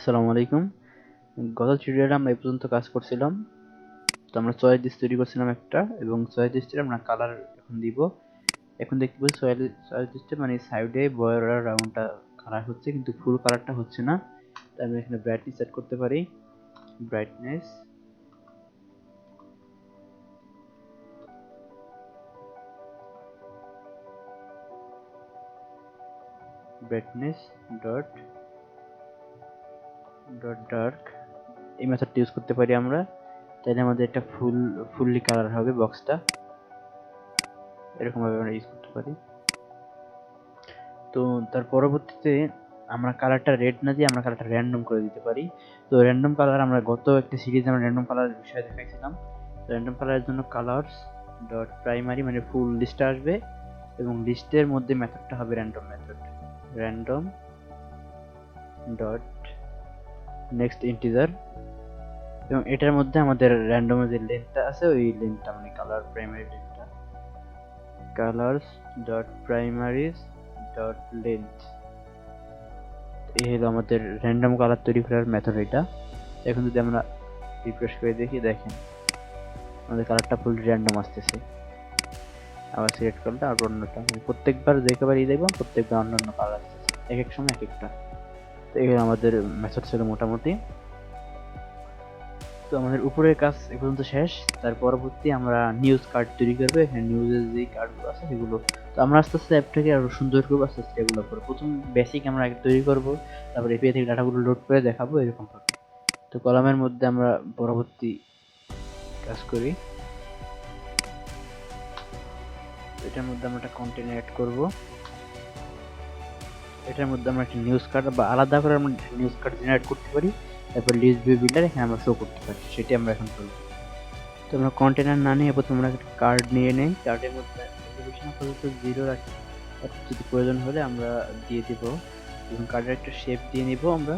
আসসালামু আলাইকুম। গত টিউটোরিয়ালে আমরা এই পর্যন্ত কাজ করছিলাম। তো আমরা চয়েস লিস্ট তৈরি করছিলাম একটা, এবং চয়েস লিস্টের আমরা কালার এখন দিব। এখন দেখতে পাচ্ছি চয়েস লিস্টে মানে সাইডে বর্ডার রাউন্ডটা কালার হচ্ছে, কিন্তু ফুল কালারটা হচ্ছে না। তাই আমরা এখানে ব্রাইটনেস সেট করতে পারি। ব্রাইটনেস ডট ডার্ক এই মেথডটা ইউজ করতে পারি আমরা। তাহলে আমাদের একটা ফুললি কালার হবে বক্সটা, এরকম ভাবে আমরা ইউজ করতে পারি। তো তার পরবর্তীতে আমরা কালারটা রেড না দিয়ে আমরা কালারটা র্যান্ডম করে দিতে পারি। তো র্যান্ডম কালার আমরা গত একটা সিরিজে আমরা র্যান্ডম কালারের বিষয়ে দেখাইছিলাম। তো র্যান্ডম কালারের জন্য কালার্স ডট প্রাইমারি মানে ফুল লিস্ট আসবে, এবং লিস্টের মধ্যে মেথডটা হবে random method. Random dot next integer, এবং এটার মধ্যে আমাদের র্যান্ডমের যে লেন্থটা আছে ওই লেন্থটা মানে কালার প্রাইমারি লেন্থটা colours dot primaries dot length, এই হলো আমাদের র্যান্ডম কালার তৈরি করার মেথড। এটা এখন যদি আমরা রিফ্রেশ করে দেখি, দেখেন আমাদের কালারটা ফুল র্যান্ডম আসতেছে। আবার সিলেক্ট করলে আর অন্যটা প্রত্যেকবার যেবারই দেখবো প্রত্যেকবার অন্যান্য কালার আসতেছে, এক এক সময় এক একটা। তো এই হলো আমাদের মেথড ছিল মোটামুটি। তো আমাদের উপরের কাজ এ পর্যন্ত শেষ। তার পরবর্তী আমরা নিউজ কার্ড তৈরি করবো। এখানে নিউজের যে কার্ডগুলো আছে সেগুলো তো আমরা আস্তে আস্তে অ্যাপটাকে আরো সুন্দর করবো, আস্তে আস্তে এগুলো করে প্রথম বেসিক আমরা আগে তৈরি করবো, তারপর এপিআই থেকে ডাটাগুলো লোড করে দেখাবো, এরকম ভাবে। তো কলামের মধ্যে আমরা পরবর্তী কাজ করি। এটার মধ্যে আমরা একটা কন্টেন্ট অ্যাড করব। এটার মধ্যে আমরা একটা নিউজ কার্ড বা আলাদা করে আমরা নিউজ কার্ড জেনারেট করতে পারি। তারপর লিস্ট ভিউ বিল্ডার এখানে আমরা শো করতে পারি, সেটি আমরা এখন করব। তো আমরা কন্টেনার না নিয়ে প্রথমে আমরা একটা কার্ড নিয়ে নেই। কার্ডের মধ্যে রেজলিউশন আপাতত 0 রাখি, যদি প্রয়োজন হলে আমরা দিয়ে দেব। এবং কার্ডের একটা শেপ দিয়ে নিব আমরা।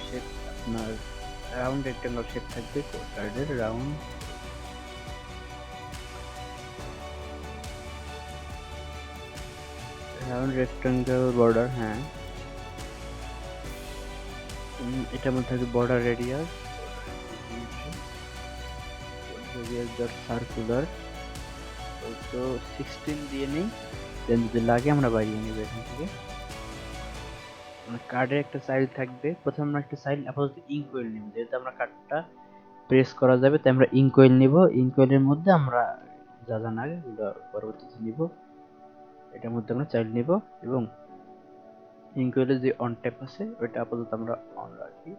শেপ আপনার রাউন্ড রেক্ট্যাঙ্গেল শেপ থাকবে কার্ডের, রাউন্ড রেক্ট্যাঙ্গেল বর্ডার। হ্যাঁ, এটার মধ্যে থাকবে বর্ডার রেডিয়াস ডট সার্কুলার, তো 16 দিয়ে নেই, দেন যদি লাগে আমরা বাড়িয়ে নেব এখান থেকে। কার্ডের একটা সাইজ থাকবে, প্রথমে আমরা একটা সাইজ আপাতত ইনকোয়েল নিব, যেহেতু আমরা কার্ডটা প্রেস করা যাবে তাই আমরা ইনকোয়েল নিব। ইনকোয়েলের মধ্যে আমরা যা যা লাগে ওগুলো পরবর্তীতে নিব। এটার মধ্যে আমরা চাইল্ড নিব, এবং ইনকোয়েলের যে অন ট্যাপ আছে ওইটা আপাতত আমরা অন রাখি।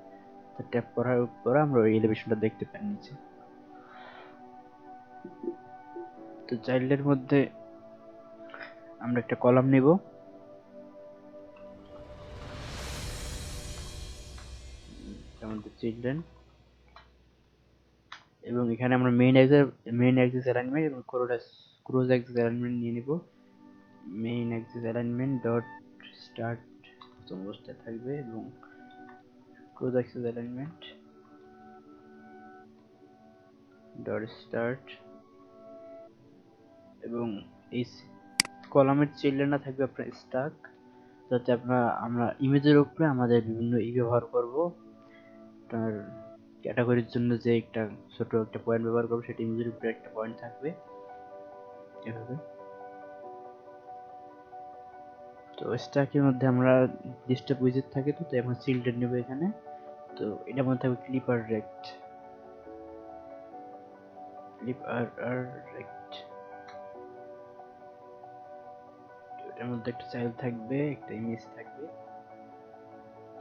তো ট্যাপ করার পরে আমরা ওই এলিভেশনটা দেখতে পাই নিচে। তো চাইল্ডের মধ্যে আমরা একটা কলাম নিব, আমাদের চিলড্রেন, এবং এখানে আমরা মেইন অ্যাক্সিস অ্যালাইনমেন্ট এবং ক্রস অ্যাক্সিস অ্যালাইনমেন্ট নিয়ে নিব। Main Axis alignment dot start প্রথম অবস্থায় থাকবে, এবং cross Axis alignment dot start, এবং এই কলামের চিলড্রেনটা থাকবে আপনার স্টাক, যাতে আমরা ইমেজের উপরে আমাদের বিভিন্ন ব্যবহার করব। তার ক্যাটাগরির জন্য যে একটা ছোট একটা পয়েন্ট ব্যবহার করব, সেটা ইমেজের উপরে একটা পয়েন্ট থাকবে এভাবে। তো স্ট্যাকের মধ্যে আমরা লিস্টে উইজেট থাকে, তো আমরা চিলড্রেন নেব এখানে। তো এটার মধ্যে থাকবে ক্লিপ আর রেক্ট, এটার মধ্যে একটা চাইল্ড থাকবে, একটা ইমেজ থাকবে,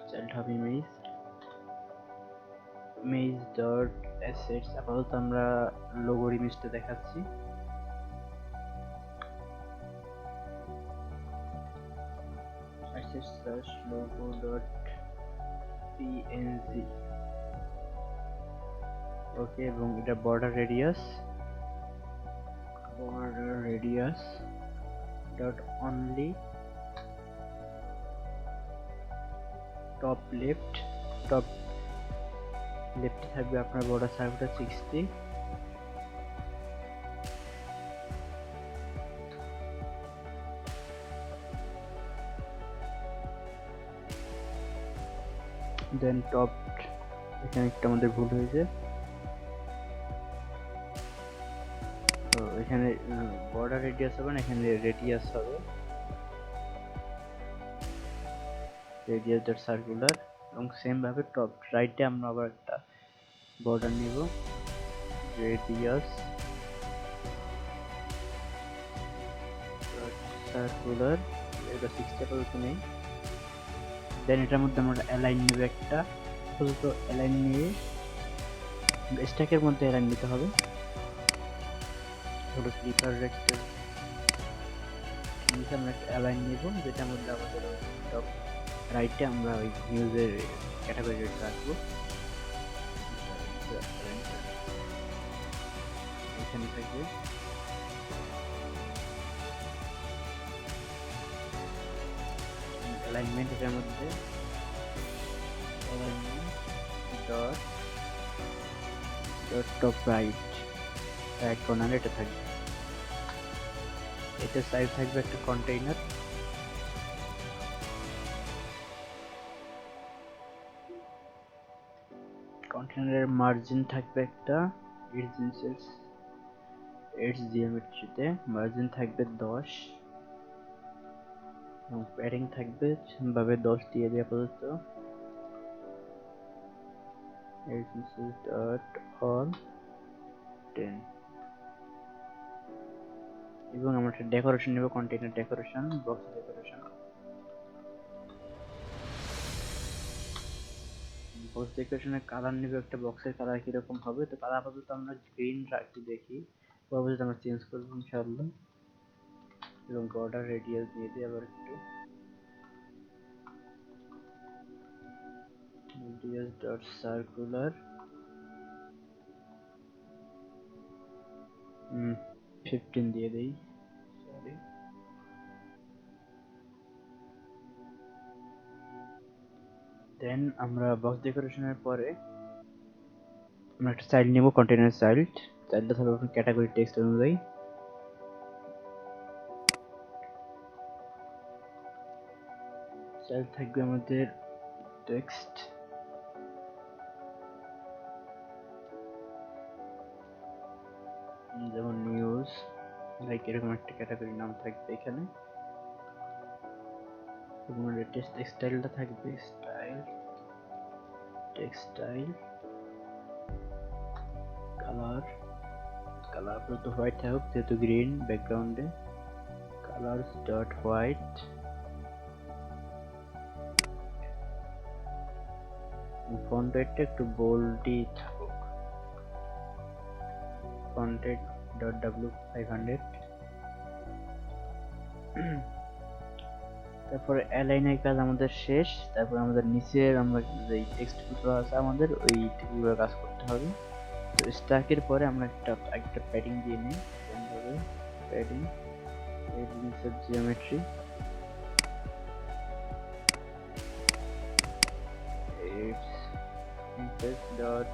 চাইল্ড হবে ইমেজ ডট অ্যাসেটস। আপাতত আমরা লোগোর ইমেজটা দেখাচ্ছি। assets logo dot png, ওকে, এবং এটা border radius dot only top left থাকবে আপনার বর্ডার সার্ভেটা 60, দেন টপ, এখানে একটা আমাদের ভুল হয়েছে। তো এখানে বর্ডার রেডিয়াস হবে না, এখানে রেডিয়াস হবে, রেডিয়াস ডট সার্কুলার। এবং সেম ভাবে টপ রাইটে আমরা আবার একটা বর্ডার নিব, রেডিয়াস সার্কুলার, এটা 60 পর্যন্ত নেই। দেন এটার মধ্যে আমরা অ্যালাইন নেব, একটা আপাতত অ্যালাইন নিয়ে স্ট্যাকের মধ্যে অ্যালাইন নিতে হবে। হলো ক্লিপার রেক্টর নিচে আমরা একটা অ্যালাইন নেব, যেটার মধ্যে আমাদের টপ রাইটে আমরা ওই নিউজের ক্যাটাগরি রাখবো। এখানে থাকবে অ্যালাইনমেন্ট, এটার মধ্যে alignment dot top right corner এটা থাকবে। এটা সাইজ থাকবে একটা কন্টেইনার, কন্টেইনারের মার্জিন থাকবে একটা এডজ জিওমেট্রিতে মার্জিন থাকবে 10 এবং প্যাডিং থাকবে ভাবে 10 দিয়ে দেওয়া আপাতত। ডট অল 10 এবং আমরা একটা ডেকোরেশন নেব, container decoration, box decoration. Box ডেকোরেশনের কালার নেব একটা, বক্সের কালার কিরকম হবে। তো কালার আপাতত আমরা গ্রিন রাখি, দেখি পরবর্তীতে আমরা চেঞ্জ করবো ইনশাআল্লাহ। এবং বর্ডার রেডিয়াস দিয়ে দিই আবার একটু, রেডিয়াস ডট সার্কুলার 15 দিয়ে দেই, সরি। দেন আমরা বক্স ডেকোরেশনের পরে আমরা একটা চাইল্ড নেব, কন্টেইনার চাইল্ডটা থাকবে আপনার ক্যাটাগরি টেক্সট অনুযায়ী। চাইল্ড থাকবে আমাদের টেক্সট, যেমন নিউজ, লাইক এরকম একটা ক্যাটাগরি নাম থাকবে এখানে। এবং টেক্সটাইলটা থাকবে টেক্সটাইল কালার আপাতত হোয়াইট থাকুক যেহেতু গ্রিন ব্যাকগ্রাউন্ডে, কালার্স ডট হোয়াইট। ফন্ট ওয়েটটা একটু বোল্ডই থাকুক, ফন্ট ওয়েট ডট W500। তারপরে অ্যালাইনের কাজ আমাদের শেষ। তারপর আমাদের নিচের আমরা যে টেক্সট গুলো আছে আমাদের ওইগুলো কাজ করতে হবে। তো স্ট্যাকের পরে আমরা একটা প্যাডিং দিয়ে নিই, padding insert geometry, it's insert dot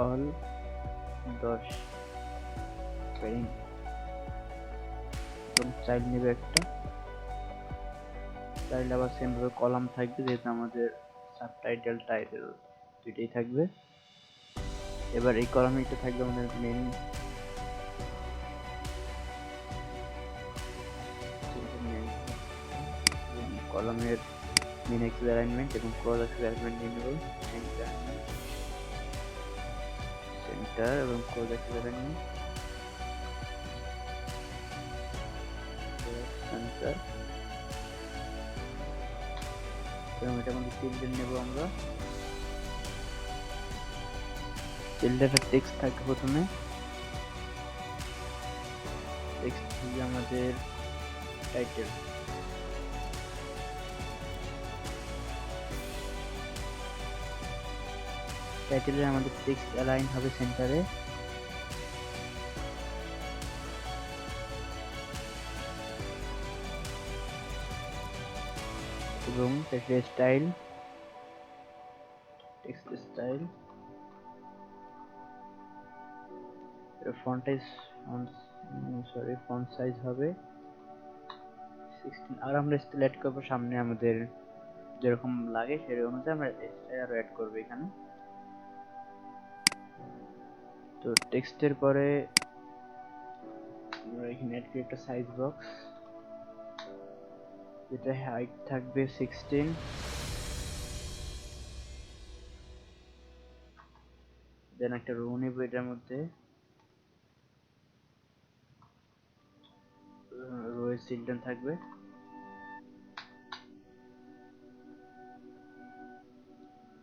all 10 padding. এবং চাইল্ড নেবে একটা, চাইল্ড আবার সেম ভাবে কলাম থাকবে, যেহেতু আমাদের সাবটাইটেল টাইটেল দুইটাই থাকবে। এবার এই কলামটা থাকবে আমাদের মেন, কলামের মেন অ্যাক্সিস অ্যালাইনমেন্ট এবং ক্রস অ্যাক্সিস অ্যালাইনমেন্ট নিয়ে নেব, সেন্টার এবং ক্রস অ্যাক্সিস অ্যালাইনমেন্ট সেন্টার। এবং এটা আমাদের চিলড্রেন নেব আমরা, চিলড্রেনের টেক্সট থাকবে প্রথমে, টেক্সট থাকবে আমাদের টাইটেল, টাইটেলে আমাদের টেক্সট অ্যালাইন হবে সেন্টারে। এবং টেক্সট স্টাইল ফন্ট সাইজ হবে 16। আর আমরা সিলেক্ট করবো সামনে আমাদের যেরকম লাগে সেই অনুযায়ী আমরা আরো অ্যাড করব এখানে। তো টেক্সটের পরে আমরা এখানে অ্যাড করি একটা সাইজ বক্স, যেটা হাইট থাকবে 16, দেন একটা রো নেব, এটার মধ্যে রো এর চিলড্রেন থাকবে,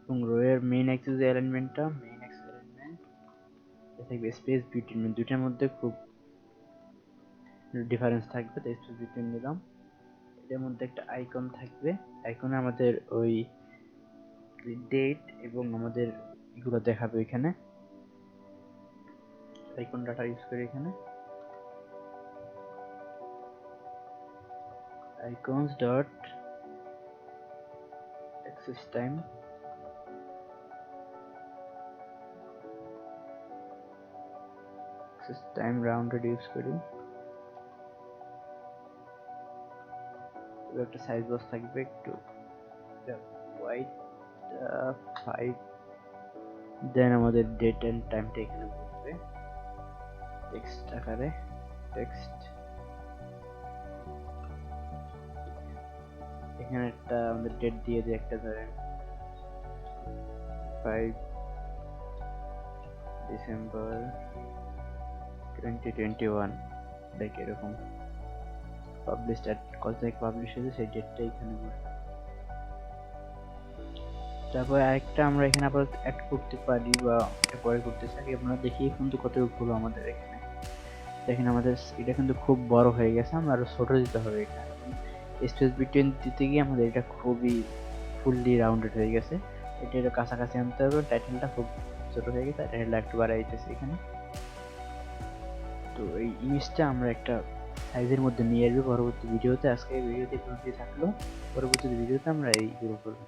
এবং রো এর মেইন অ্যাক্সিস অ্যালাইনমেন্টটা থাকবে স্পেস বিটুইন, দুইটার মধ্যে খুব ডিফারেন্স থাকবে, তাই স্পেস বিটুইন নিলাম। এটার মধ্যে একটা আইকন থাকবে, আইকনে আমাদের ওই ডেট এবং আমাদের এগুলো দেখাবে এখানে, আইকন ডাটা ইউজ করে এখানে icons dot access time rounded use করি। একটা সাইজ বক্স থাকবে, একটু হোয়াইট 5, দেন আমাদের ডেট এন্ড টাইমটা এখানে বসবে টেক্সট আকারে, টেক্সট এখানে একটা আমাদের ডেট দিয়ে দিই, একটা ধরেন 5 ডিসেম্বর 2021, লাইক এরকম পাবলিশ ডেট, কত তারিখ পাবলিশ হয়েছে সেই ডেটটা এখানে বসবে। তারপরে আরেকটা আমরা এখানে আবার অ্যাড করতে পারি, বা এটা পরে করতে চাই, আপনারা দেখিয়ে কিন্তু কতটুকু হলো আমাদের এখানে। দেখেন আমাদের এটা কিন্তু খুব বড় হয়ে গেছে, আমরা আরো ছোট দিতে হবে এটা, স্পেস বিটুইন দিতে গিয়ে আমাদের এটা খুবই ফুললি রাউন্ডেড হয়ে গেছে, এটা এর কাছাকাছি আনতে হবে, টাইটেলটা খুব ছোট হয়ে গেছে, টাইটেলটা একটু বাড়াই দিতেছি এখানে। তো এই ইমেজটা আমরা একটা সাইজের মধ্যে নিয়ে আসবো পরবর্তী ভিডিওতে। আজকে এই ভিডিওতে থাকলো, পরবর্তী ভিডিওতে আমরা এইগুলো করবো।